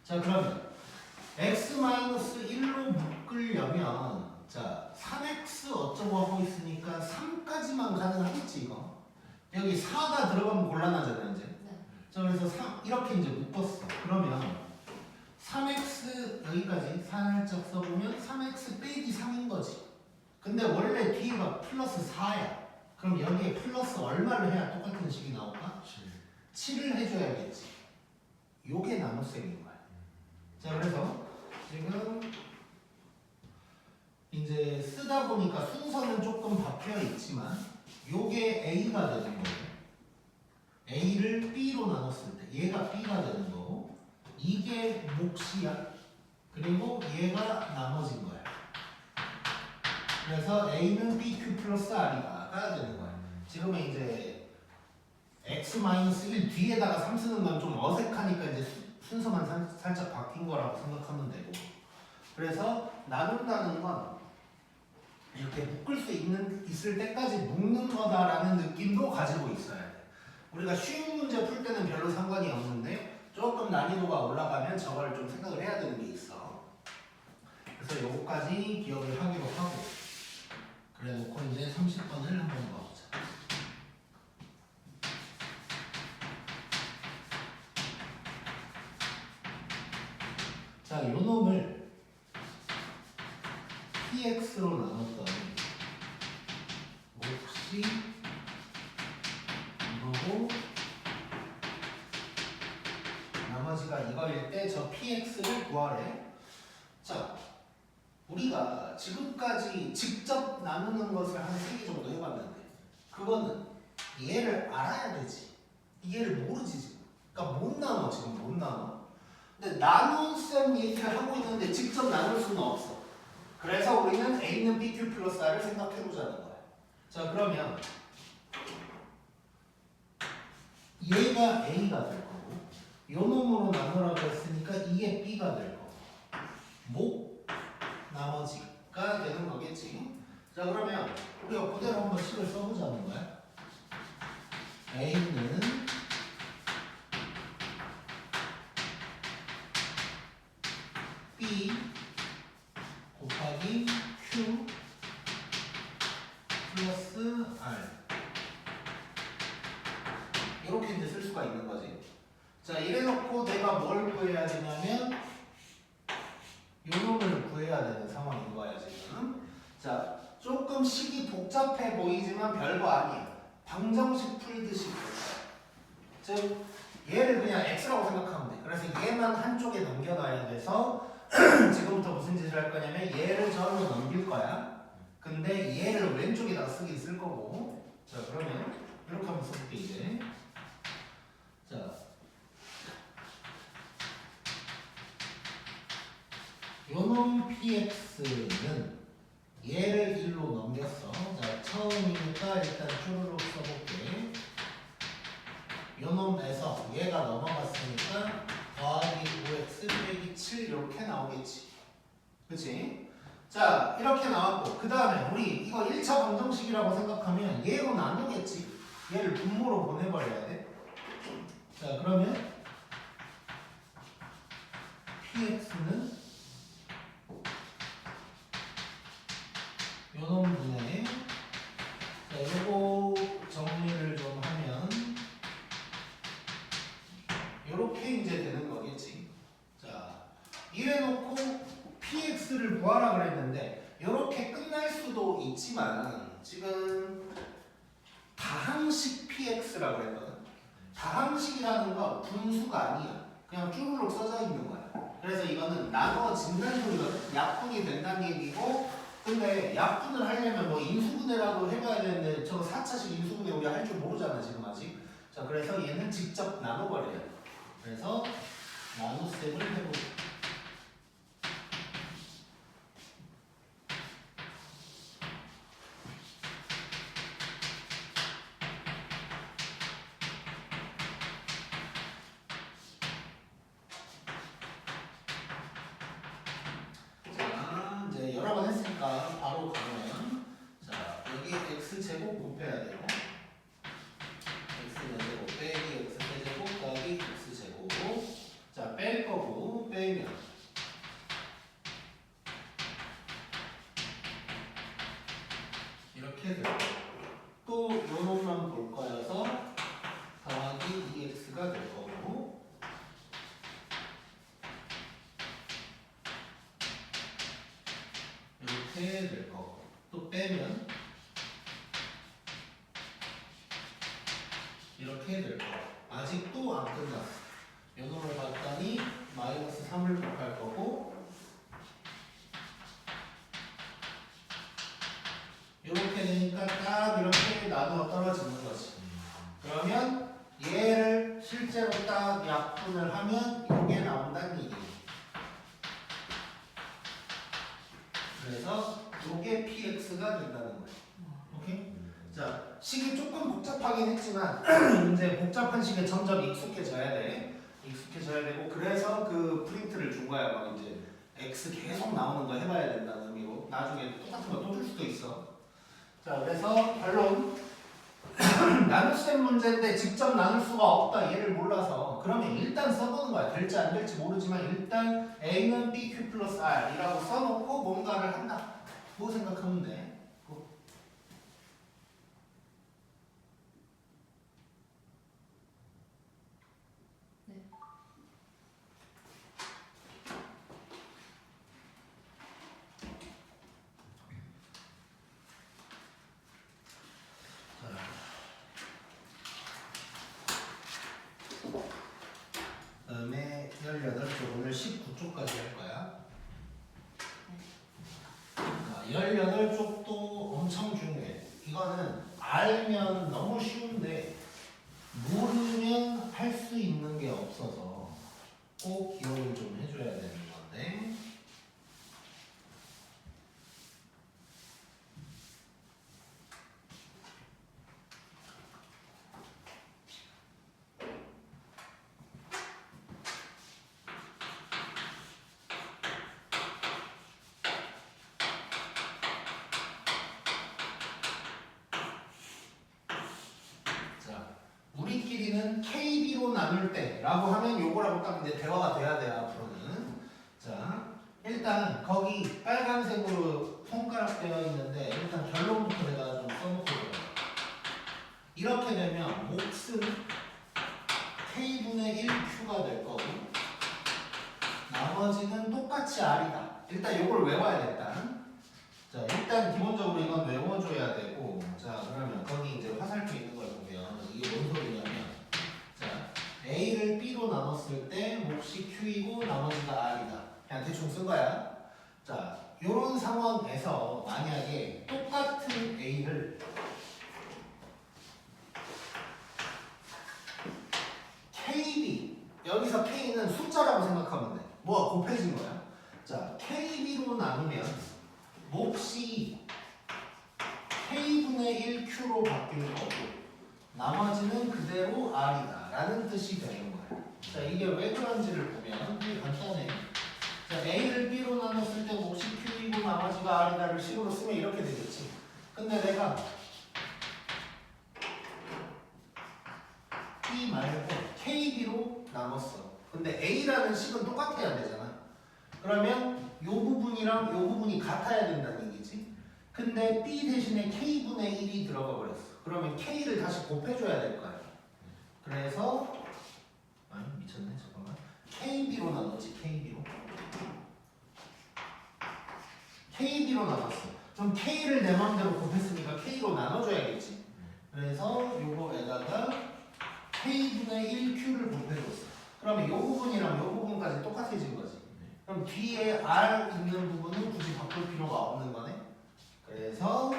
Speaker 1: 자, 그러면 x 마이너스 1로 묶으려면, 자, 3x 어쩌고 하고 있으니까 3까지만 가능하겠지 이거. 여기 4가 들어가면 곤란하잖아 이제. 자, 그래서 이렇게 이제 묶었어. 그러면 3x 여기까지 살짝 써보면 3x 빼기 3인 거지. 근데 원래 뒤가 플러스 4야. 그럼 여기에 플러스 얼마를 해야 똑같은 식이 나올까? 7을 해줘야겠지. 요게 나눗셈인 거야. 자, 그래서 지금 이제 쓰다 보니까 순서는 조금 바뀌어 있지만 요게 A가 되는 거예요. A를 B로 나눴을 때 얘가 B가 되는 거고 이게 몫이야. 그리고 얘가 나머진 거야. 그래서 A는 BQ 플러스 R이가 되는 거야. 지금은 이제 x-1 뒤에다가 3 쓰는 건 좀 어색하니까 이제 순서만 살짝 바뀐 거라고 생각하면 되고. 그래서 나눈다는 건 이렇게 묶을 수 있을 때까지 묶는 거다라는 느낌도 가지고 있어야 돼. 우리가 쉬운 문제 풀 때는 별로 상관이 없는데 조금 난이도가 올라가면 저걸 좀 생각을 해야 되는 게 있어. 그래서 요거까지 기억을 하기로 하고 그래 놓고 이제 30번을 한번 봐보자. 자, 요 놈을 px로 나눴더니 몫이 이거고 나머지가 이거일 때 저 px를 구하래. 자, 우리가 지금까지 직접 나누는 것을 한 3개 정도 해봤는데 그거는 얘를 알아야 되지. 얘를 모르지 지금. 그러니까 못 나눠 지금 못 나눠. 근데 나눗셈 얘기를 하고 있는데 직접 나눌 수는 없어. 그래서 우리는 A는 BQ 플러스 R을 생각해보자는 거야. 자, 그러면 얘가 A가 될 거고 요 놈으로 나누라고 했으니까 이게 B가 될 거고 목 나머지가 되는 거겠지. 자, 그러면 우리가 그대로 한번 식을 써보자는 거야. A는 B 곱하기 Q 플러스 R 이렇게 이제 쓸 수가 있는 거지. 자, 이래놓고 내가 뭘 구해야 되냐면 요 놈을 구해야 되는 상황인 거야 지금. 자, 조금 식이 복잡해 보이지만 별거 아니야. 방정식 풀듯이 풀 거야. 즉 얘를 그냥 x라고 생각하면 돼. 그래서 얘만 한쪽에 넘겨놔야 돼서 지금부터 무슨 짓을 할 거냐면 얘를 저로 넘길 거야. 근데 얘를 왼쪽에다가 쓰긴 쓸 거고. 자, 그러면 이렇게 한번 써볼게 이제. 자, 요놈 px는 얘를 1로 넘겼어. 자, 처음이니까 일단 쭈루룩 써볼게. 요놈에서 얘가 넘어갔으니까 더하기 5x 빼기 7 이렇게 나오겠지. 그치? 자, 이렇게 나왔고 그 다음에 우리 이거 1차 방정식이라고 생각하면 얘로 나누겠지. 얘를 분모로 보내버려야 돼. 자, 그러면 px는 요놈 분의 자, 요거 정리를 좀 하면 요렇게 이제 되는 거겠지. 자, 이래놓고 px를 구하라 그랬는데 요렇게 끝날 수도 있지만 지금 다항식 px라고 그랬거든. 다항식이라는 건 분수가 아니야. 그냥 쭈루룩 써져 있는 거야. 그래서 이거는 나눠진다는 소리거든. 약분이 된다는 얘기고 근데 약분을 하려면 뭐 인수분해라도 해봐야 되는데 저거 4차식 인수분해 우리가 할 줄 모르잖아 지금 아직. 자, 그래서 얘는 직접 나눠버려야 돼. 그래서 나눗셈을 해보자. 자, 이제 여러 번 했으니까 바로 가면 자, 여기 x제곱 곱해야 돼요. x제곱 빼기 x제곱 더하기 x제곱. 자, 뺄 거고 빼면 이렇게 돼요. 또 요 놈만 볼 거여서 더하기 2x가 될 거고 이렇게 될 거고 또 빼면 이렇게 될 거고 아직도 안 끝났어. 요놈을 봤더니 마이너스 3을 곱할 거고 이렇게 되니까 딱 이렇게 나누어 떨어지는 거지. 그러면 얘를 실제로 딱 약분을 하면 이게 나온다는 얘기예요. 그래서 이게 px가 된다는 거예요. 오케이? 자, 식이 조금 복잡하긴 했지만 이제 복잡한 식에 점점 익숙해져야 돼. 익숙해져야 되고 그래서 그 프린트를 준 거야. 막 이제 x 계속 나오는 거 해봐야 된다는 의미로 나중에 똑같은 거 또 줄 수도 있어. 자, 그래서 결론 나눗셈 문제인데 직접 나눌 수가 없다. 얘를 몰라서 그러면 일단 써보는 거야. 될지 안 될지 모르지만 일단 a는 bq 플러스 r이라고 써놓고 뭔가를 한다. 뭐 생각하면 돼. 그다음에 18쪽 오늘 19쪽까지 할 거야. 18쪽도 엄청 중요해. 이거는 알면 너무 쉬운데 모르면 할 수 있는 게 없어서 꼭 기억을 좀 해줘야 되는 건데. 우리끼리는 KB로 나눌 때 라고 하면 요거라고 딱 이제 대화가 돼야 돼요, 앞으로는. 자, 일단 거기 빨간색으로 손가락 되어 있는데 일단 결론부터 내가 좀 써놓고 그래요. 이렇게 되면 몫은 K분의 1Q가 될 거고 나머지는 똑같이 R이다. 일단 요걸 외워야겠다. 자, 일단 기본적으로 이건 외워줘야 되고 자, 그러면 거기 이제 화살표 있는 걸 보면 이게 뭔 소리냐면 자, A를 B로 나눴을 때 몫이 Q이고 나머지가 R이다. 그냥 대충 쓴 거야. 자, 요런 상황에서 만약에 똑같은 A를 KB 여기서 K는 숫자라고 생각하면 돼. 뭐가 곱해진 거야. 자, KB로 나누면 몫이 K분의 1Q로 바뀔 거고 나머지는 그대로 R이다 라는 뜻이 되는 거야. 자, 이게 왜 그런지를 보면 되게 간단해. 자, A를 B로 나눴을 때 몫이 Q이고 나머지가 R이다를 식으로 쓰면 이렇게 되겠지. 근데 내가 B 말고 KB로 나눴어. 근데 A라는 식은 똑같아야 되잖아. 그러면 요 부분이랑 요 부분이 같아야 된다는 얘기지. 근데 B 대신에 K분의 1이 들어가 버렸어. 그러면 K를 다시 곱해줘야 될 거야. 그래서 아니 미쳤네 잠깐만. KB로 나눴지. KB로 나눴어. 그럼 K를 내 마음대로 곱했으니까 K로 나눠줘야겠지. 그래서 요거에다가 K분의 1Q를 곱해줬어. 그러면 요 부분이랑 요 부분까지 똑같아진 거지. 그럼 뒤에 R 있는 부분은 굳이 바꿀 필요가 없는 거네. 그래서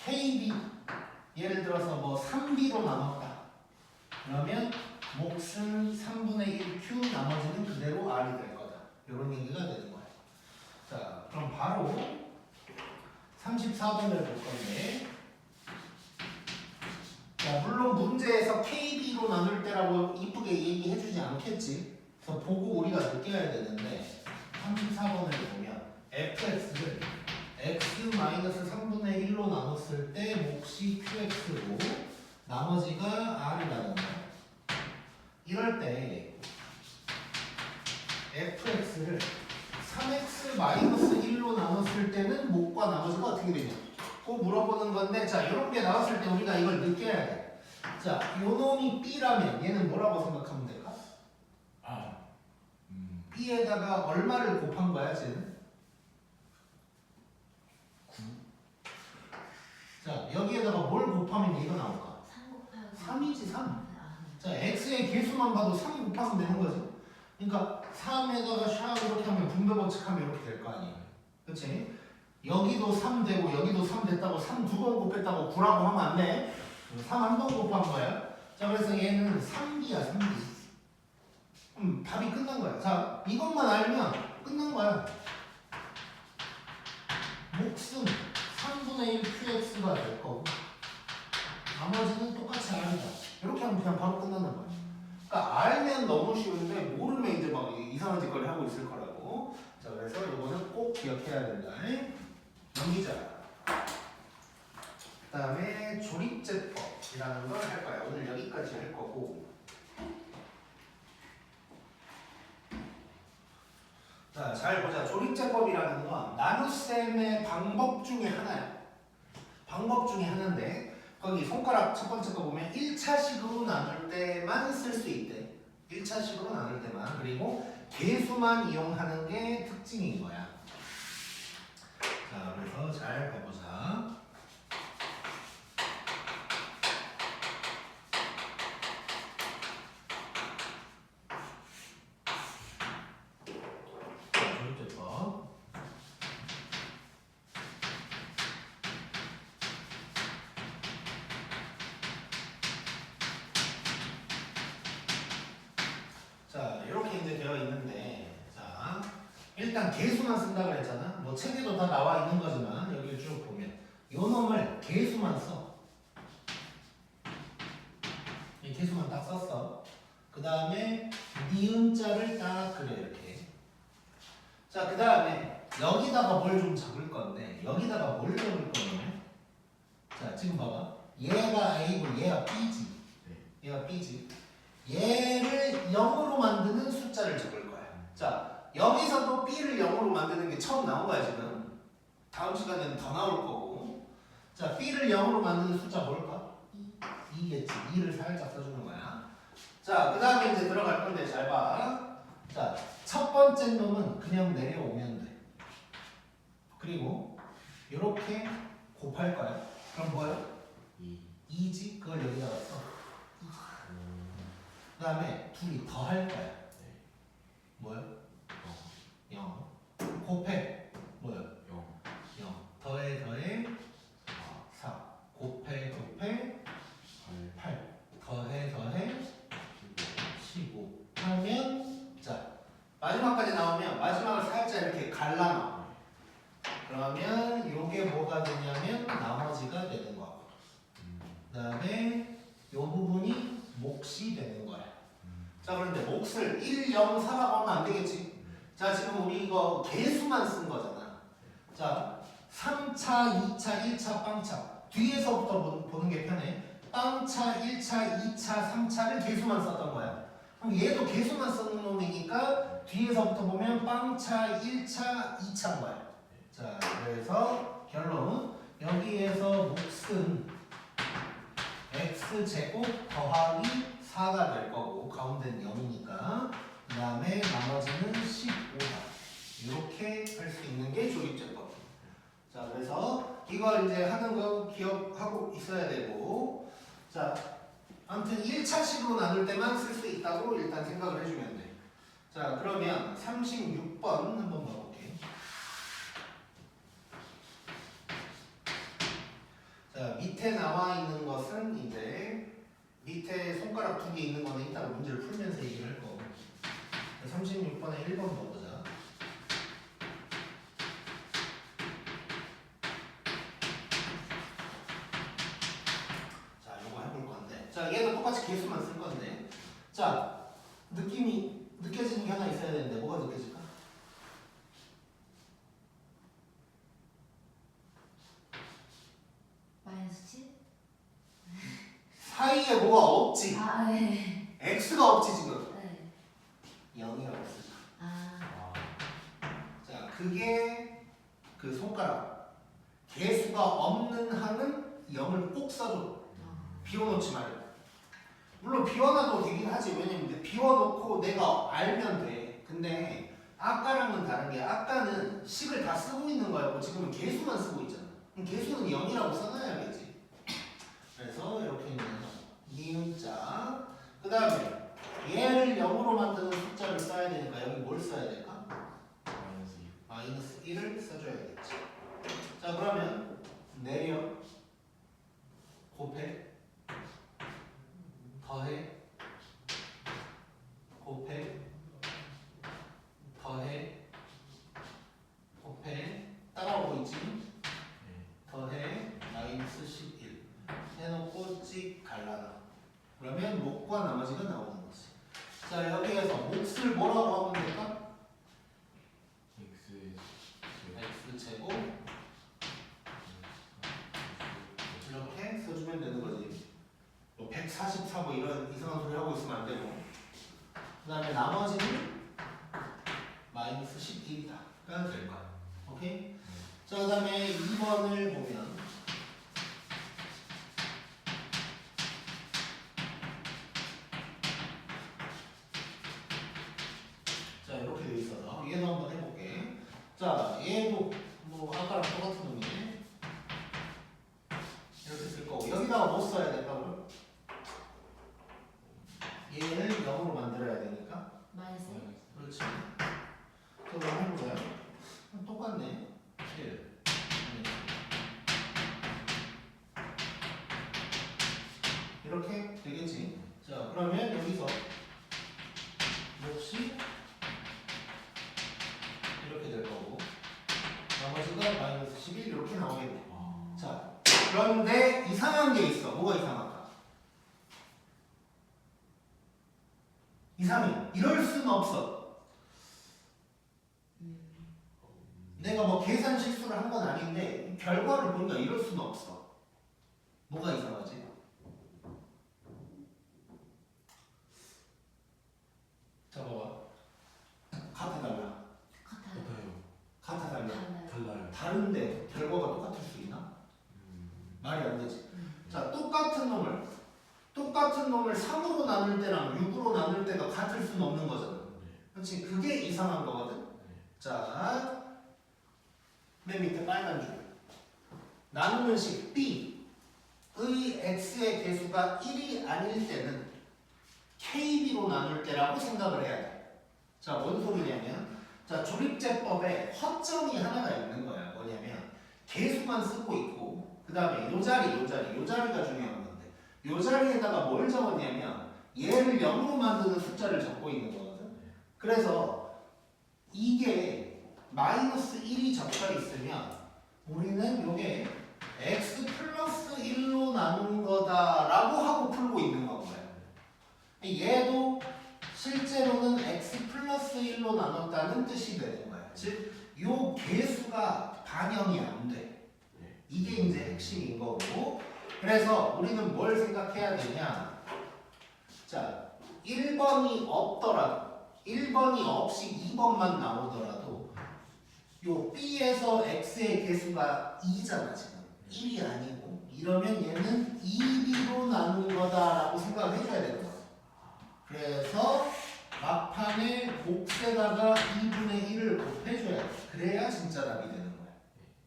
Speaker 1: KB 예를 들어서 뭐 3B로 나눴다. 그러면 몫은 3분의 1Q 나머지는 그대로 R이 될 거다. 이런 얘기가 되는 거야. 자, 그럼 바로 34번을 볼 건데 자, 물론 문제에서 KB로 나눌 때라고 이쁘게 얘기해주지 않겠지. 그래서 보고 우리가 느껴야 되는데 34번을 보면 fx를 x-3분의 1로 나눴을 때 몫이 qx고 나머지가 r이라는 거야. 이럴 때 fx를 3x-1로 나눴을 때는 몫과 나머지가 어떻게 되냐 꼭 물어보는 건데 자 이런 게 나왔을 때 우리가 이걸 느껴야 돼. 자, 요 놈이 b라면 얘는 뭐라고 생각하면 될까? b에다가 얼마를 곱한 거야 쟤는? 자, 여기에다가 뭘 곱하면 얘가 나올까?
Speaker 3: 3 곱하기
Speaker 1: 3이지 3.
Speaker 3: 아,
Speaker 1: 자, x의 개수만 봐도 3 곱하면 되는 거지. 그러니까 3에다가 샤 이렇게 하면 분배 법칙하면 이렇게 될 거 아니에요. 그치? 여기도 3 되고 여기도 3 됐다고 3 두 번 곱했다고 9라고 하면 안 돼. 3 한 번 곱한 거야. 자, 그래서 얘는 3b야 3b. 답이 끝난 거야. 자, 이것만 알면 끝난 거야. 몫은 3분의 1 qx가 될 거고 나머지는 똑같이 알다. 이렇게 하면 그냥 바로 끝나는 거야. 그러니까 알면 너무 쉬운데 모르면 이제 막 이상한 짓거리 하고 있을 거라고. 자, 그래서 이거는 꼭 기억해야 된다. 넘기자. 그 다음에 조립제법이라는 걸 할 거야. 오늘 여기까지 할 거고. 자, 잘 보자. 조립제법이라는 건 나눗셈의 방법 중에 하나야. 방법 중에 하나인데 거기 손가락 첫 번째 거 보면 1차식으로 나눌 때만 쓸 수 있대. 1차식으로 나눌 때만. 그리고 개수만 이용하는 게 특징인 거야. 자, 그래서 잘 봐보자. 조립제법. 자, 이렇게 이제 되어 있는데, 자, 일단 개수만 쓴다 그랬잖아. 뭐 책에도 다 나와 있는 거지만 여기 쭉 보면 요 놈을 개수만 써. 이 개수만 딱 썼어. 그 다음에 니은자를 딱 그려 이렇게. 자, 그 다음에 여기다가 뭘 좀 적을 건데 여기다가 뭘 적을 거냐면, 자, 지금 봐봐. 얘가 A고 얘가 B지. 얘가 B지. 얘를 0으로 만드는 숫자를 적을 거야. 자, 여기서도 B를 0으로 만드는 게 처음 나온 거야 지금. 다음 시간에는 더 나올 거고. 자, B를 0으로 만드는 숫자 뭘까? 2겠지. 2를 살짝 써주는 거야. 자, 그 다음에 이제 들어갈 건데 잘 봐. 자, 첫 번째 놈은 그냥 내려오면 돼. 그리고 이렇게 곱할 거야. 그럼 뭐야? 2지? 그걸 여기다가 써. 그 다음에 둘이 더 할 거야. 뭐야? 0. 곱해. 뭐야? 0. 더해 4. 곱해 8. 더해 15. 하면, 자, 마지막까지 나오면 마지막을 살짝 이렇게 갈라놔. 그러면 요게 뭐가 되냐면 나머지가 되는 거고. 그 다음에 요 부분이 몫이 되는 거야. 자, 그런데 몫을 1, 0, 4라고 하면 안 되겠지. 자, 지금 우리 이거 개수만 쓴 거잖아. 자, 3차, 2차, 1차, 빵차. 뒤에서부터 보는 게 편해. 빵차, 1차, 2차, 3차를 개수만 썼던 거야. 그럼 얘도 개수만 쓰는 놈이니까 뒤에서부터 보면 빵차, 1차, 2차인 거야. 자, 그래서 결론. 여기에서 몫은 x제곱 더하기 4가 될 거고 가운데는 0이니까. 그 다음에 나머지는 15다. 이렇게 할 수 있는 게 조립제법. 자, 그래서 이거 이제 하는 거 기억하고 있어야 되고. 자, 아무튼 1차식으로 나눌 때만 쓸 수 있다고 일단 생각을 해주면 돼. 자, 그러면 36번 한번 봐볼게. 자, 밑에 나와 있는 것은 이제 밑에 손가락 2개 있는 거는 이따가 문제를 풀면서 얘기를 할 거고. 36번에 1번 봐보자. 자, 요거 해볼 건데. 자, 얘도 똑같이 개수만 쓸 건데. 자, 느낌이 느껴지는 게 하나 있어야 되는데 뭐가 느껴질까?
Speaker 3: 마이너스 7?
Speaker 1: 사이에 뭐가 없지.
Speaker 3: 아, 네.
Speaker 1: x가 없지 지금.
Speaker 3: 네.
Speaker 1: 0이라고 쓰자.
Speaker 3: 아,
Speaker 1: 자, 그게 그 손가락. 개수가 없는 한은 0을 꼭 써줘. 비워놓지 말고. 물론 비워놔도 되긴 하지. 왜냐면 비워놓고 내가 알면 돼. 근데 아까랑은 다른 게 아까는 식을 다 쓰고 있는 거였고 지금은 개수만 쓰고 있잖아. 그럼 개수는 0이라고 써놔야겠지. 그래서 이렇게 있는 니은자. 그 다음에 얘를 0으로 만드는 숫자를 써야 되니까 여기 뭘 써야 될까? 마이너스 1을 써줘야겠지. 자 그러면 내려 곱해 더해 곱해 더해 곱해 따라오고 있지? 더해 마이너스 11 해놓고 찍 갈라놔. 그러면 목과 나머지가 나오는 거지. 자 여기에서 몫을 뭐라고 하면 될까? x제곱 이렇게 써주면 되는 거지. 뭐 144 뭐 이런 이상한 소리 하고 있으면 안 되고. 그 다음에 나머지는 마이너스 11이다.가 될 거야. 오케이? 자, 그 다음에 2번을 보면 자, 이렇게 돼 있어서 얘도 한번 해볼게. 자, 얘도 뭐 아까랑 똑같은 놈이네. 이렇게 쓸 거고 여기다가 뭐 써야 될까 그럼? 얘를 0으로 만들어야 되니까
Speaker 3: 마이너스
Speaker 1: 그렇지. 또 그럼 해보세요. 똑같네. 1. 이렇게 되겠지. 자, 그러면 여기서 몫이 이렇게 될 거고 나머지가 마이너스 11 이렇게 나오겠네. 자, 그런데 이상한 게 있어. 뭐가 이상할까? 이상해. 이럴 수는 없어. 내가 뭐 계산 실수를 한 건 아닌데 결과를 보니까 이럴 수는 없어. 뭐가 이상하지? 자 봐봐. 같아 달라.
Speaker 3: 같아요.
Speaker 1: 같아 달라.
Speaker 3: 달라요.
Speaker 2: 달라요.
Speaker 1: 다른데 결과가 똑같을 수 있나? 말이 안 되지. 자 똑같은 놈을 3으로 나눌 때랑 6으로 나눌 때가 같을 수는 없는 거잖아. 그렇지? 그게 이상한 거거든. 자 맨 밑에 빨간 줄 나누는 식 B의 x의 개수가 1이 아닐 때는 KB로 나눌 때라고 생각을 해야 돼. 자, 뭔 소리냐면 자, 조립제법에 허점이 하나가 있는 거야. 뭐냐면 개수만 쓰고 있고 그 다음에 요 자리가 중요한 건데 요 자리에다가 뭘 적었냐면 얘를 0으로 만드는 숫자를 적고 있는 거거든. 그래서 이게 마이너스 1이 적혀 있으면 우리는 요게 x 플러스 1로 나눈 거다라고 하고 풀고 있는 건 거야. 얘도 실제로는 x 플러스 1로 나눴다는 뜻이 되는 거야. 즉, 요 개수가 반영이 안 돼. 이게 이제 핵심인 거고. 그래서 우리는 뭘 생각해야 되냐? 자, 1번이 없더라도 1번이 없이 2번만 나오더라도 요 B에서 X의 개수가 2잖아 지금 1이 아니고 이러면 얘는 2B로 나눈 거다라고 생각을 해줘야 되는 거야. 그래서 막판에 몫에다가 2분의 1을 곱해줘야 돼. 그래야 진짜 답이 되는 거야.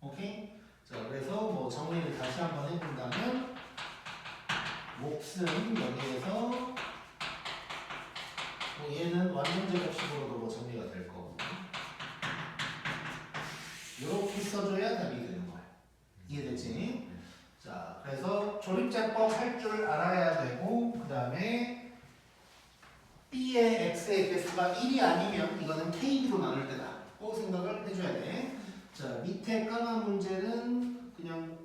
Speaker 1: 오케이? 자 그래서 뭐 정리를 다시 한번 해본다면 몫은 여기에서 뭐 얘는 완전제곱식으로도 뭐 정리가 될 거고 이렇게 써줘야 답이 되는 거야. 이해됐지? 자, 그래서 조립제법 할 줄 알아야 되고 그 다음에 B의 X의 개수가 1이 아니면 이거는 KB로 나눌 때다. 꼭 생각을 해줘야 돼. 자, 밑에 까만 문제는 그냥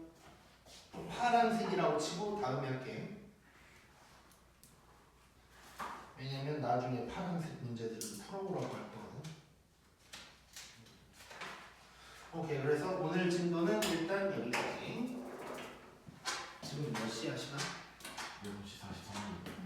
Speaker 1: 파란색이라고 치고 다음에 할게. 왜냐면 나중에 파란색 문제들을 풀어보라고 할 거거든. 오케이, 그래서 오늘 진도는 일단 여기까지. 지금 몇 시야 시간?
Speaker 2: 6시 43분.